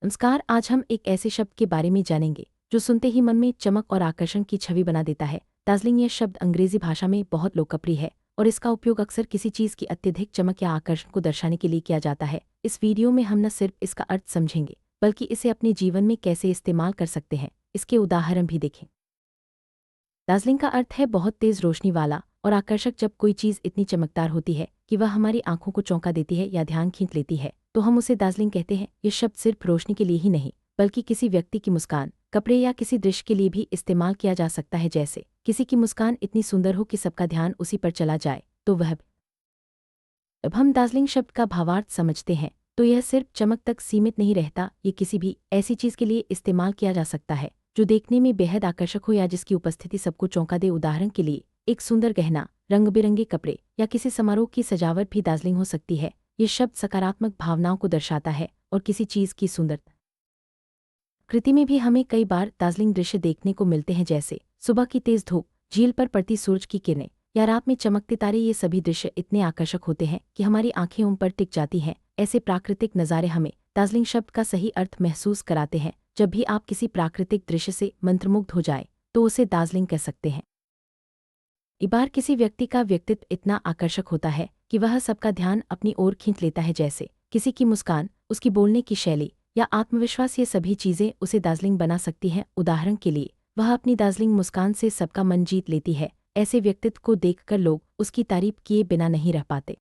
नमस्कार। आज हम एक ऐसे शब्द के बारे में जानेंगे जो सुनते ही मन में चमक और आकर्षण की छवि बना देता है। दार्जिलिंग यह शब्द अंग्रेजी भाषा में बहुत लोकप्रिय है और इसका उपयोग अक्सर किसी चीज़ की अत्यधिक चमक या आकर्षण को दर्शाने के लिए किया जाता है। इस वीडियो में हम न सिर्फ इसका अर्थ समझेंगे बल्कि इसे अपने जीवन में कैसे इस्तेमाल कर सकते हैं इसके उदाहरण भी देखें। दार्जिलिंग का अर्थ है बहुत तेज रोशनी वाला और आकर्षक। जब कोई चीज़ इतनी चमकदार होती है कि वह हमारी आंखों को चौंका देती है या ध्यान खींच लेती है तो हम उसे दार्जिलिंग कहते हैं। ये शब्द सिर्फ रोशनी के लिए ही नहीं बल्कि किसी व्यक्ति की मुस्कान, कपड़े या किसी दृश्य के लिए भी इस्तेमाल किया जा सकता है। जैसे किसी की मुस्कान इतनी सुंदर हो कि सबका ध्यान उसी पर चला जाए तो वह। अब हम दार्जिलिंग शब्द का भावार्थ समझते हैं तो यह सिर्फ चमक तक सीमित नहीं रहता। ये किसी भी ऐसी चीज़ के लिए इस्तेमाल किया जा सकता है जो देखने में बेहद आकर्षक हो या जिसकी उपस्थिति सबको चौंका दे। उदाहरण के लिए एक सुंदर गहना, रंग बिरंगे कपड़े या किसी समारोह की सजावट भी दार्जिलिंग हो सकती है। ये शब्द सकारात्मक भावनाओं को दर्शाता है और किसी चीज़ की सुंदरता कृति में भी हमें कई बार दार्जिलिंग दृश्य देखने को मिलते हैं। जैसे सुबह की तेज धूप, झील पर पड़ती सूरज की किरणें या रात में चमकते तारे। ये सभी दृश्य इतने आकर्षक होते हैं कि हमारी आंखें उन पर टिक जाती हैं। ऐसे प्राकृतिक नज़ारे हमें दार्जिलिंग शब्द का सही अर्थ महसूस कराते हैं। जब भी आप किसी प्राकृतिक दृश्य से मंत्रमुग्ध हो जाए तो उसे दार्जिलिंग कह सकते हैं। इस बार किसी व्यक्ति का व्यक्तित्व इतना आकर्षक होता है कि वह सबका ध्यान अपनी ओर खींच लेता है। जैसे किसी की मुस्कान, उसकी बोलने की शैली या आत्मविश्वास। ये सभी चीज़ें उसे दार्जिलिंग बना सकती हैं। उदाहरण के लिए वह अपनी दार्जिलिंग मुस्कान से सबका मन जीत लेती है। ऐसे व्यक्तित्व को देखकर लोग उसकी तारीफ किए बिना नहीं रह पाते।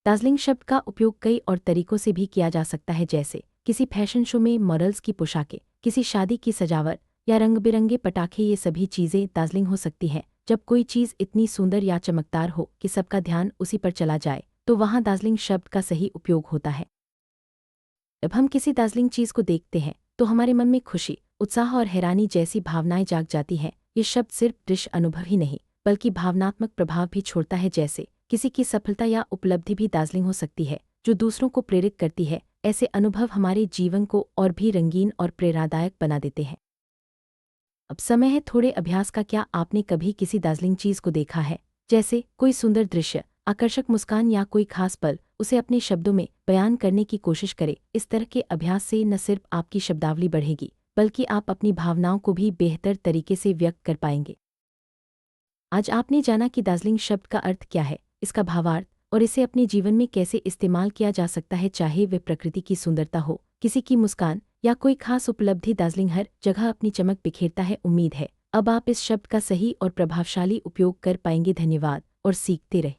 दार्जिलिंग शब्द का उपयोग कई और तरीकों से भी किया जा सकता है। जैसे किसी फैशन शो में मॉडल्स की पोशाकें, किसी शादी की सजावट या रंग बिरंगे पटाखे। ये सभी चीज़ें दार्जिलिंग हो सकती हैं। जब कोई चीज़ इतनी सुंदर या चमकदार हो कि सबका ध्यान उसी पर चला जाए तो वहाँ दार्जिलिंग शब्द का सही उपयोग होता है। जब हम किसी दार्जिलिंग चीज़ को देखते हैं तो हमारे मन में खुशी, उत्साह और हैरानी जैसी भावनाएं जाग जाती हैं। ये शब्द सिर्फ दृश्य अनुभव ही नहीं बल्कि भावनात्मक प्रभाव भी छोड़ता है। जैसे किसी की सफलता या उपलब्धि भी दार्जिलिंग हो सकती है जो दूसरों को प्रेरित करती है। ऐसे अनुभव हमारे जीवन को और भी रंगीन और प्रेरणादायक बना देते हैं। अब समय है थोड़े अभ्यास का। क्या आपने कभी किसी दार्जिलिंग चीज़ को देखा है, जैसे कोई सुंदर दृश्य, आकर्षक मुस्कान या कोई खास पल, उसे अपने शब्दों में बयान करने की कोशिश करें। इस तरह के अभ्यास से न सिर्फ आपकी शब्दावली बढ़ेगी बल्कि आप अपनी भावनाओं को भी बेहतर तरीके से व्यक्त कर पाएंगे। आज आपने जाना कि दार्जिलिंग शब्द का अर्थ क्या है, इसका भावार्थ और इसे अपने जीवन में कैसे इस्तेमाल किया जा सकता है। चाहे वे प्रकृति की सुंदरता हो, किसी की मुस्कान या कोई खास उपलब्धि, दार्जिलिंग हर जगह अपनी चमक बिखेरता है। उम्मीद है अब आप इस शब्द का सही और प्रभावशाली उपयोग कर पाएंगे। धन्यवाद और सीखते रहें।